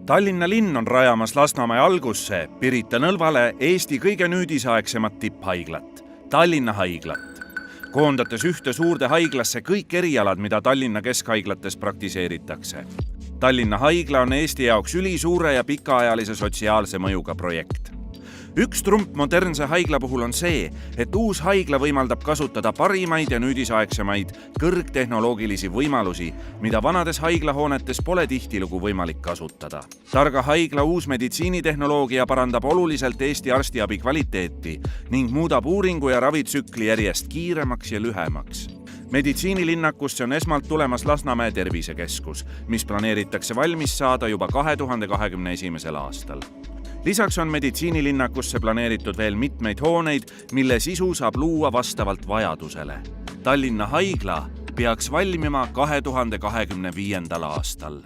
Tallinna linn on rajamas Lasnamäe algusse Pirita nõlvale Eesti kõige nüüdisaegsemat tipphaiglat, Tallinna haiglat. Koondates ühte suurde haiglasse kõik erialad, mida Tallinna keskhaiglates praktiseeritakse. Tallinna haigla on Eesti jaoks ülisuure ja pikaajalise sotsiaalse mõjuga projekt. Üks trump modernse haigla puhul on see, et uus haigla võimaldab kasutada parimaid ja nüüdisaegsemaid kõrgtehnoloogilisi võimalusi, mida vanades haiglahoonetes pole tihtilugu võimalik kasutada. Targa haigla uus meditsiinitehnoloogia parandab oluliselt Eesti arstiabi kvaliteeti ning muudab uuringu ja ravitsükli järjest kiiremaks ja lühemaks. Meditsiinilinnakusse on esmalt tulemas Lasnamäe tervisekeskus, mis planeeritakse valmis saada juba 2021. aastal. Lisaks on meditsiinilinnakusse planeeritud veel mitmeid hooneid, mille sisu saab luua vastavalt vajadusele. Tallinna haigla peaks valmima 2025. aastal.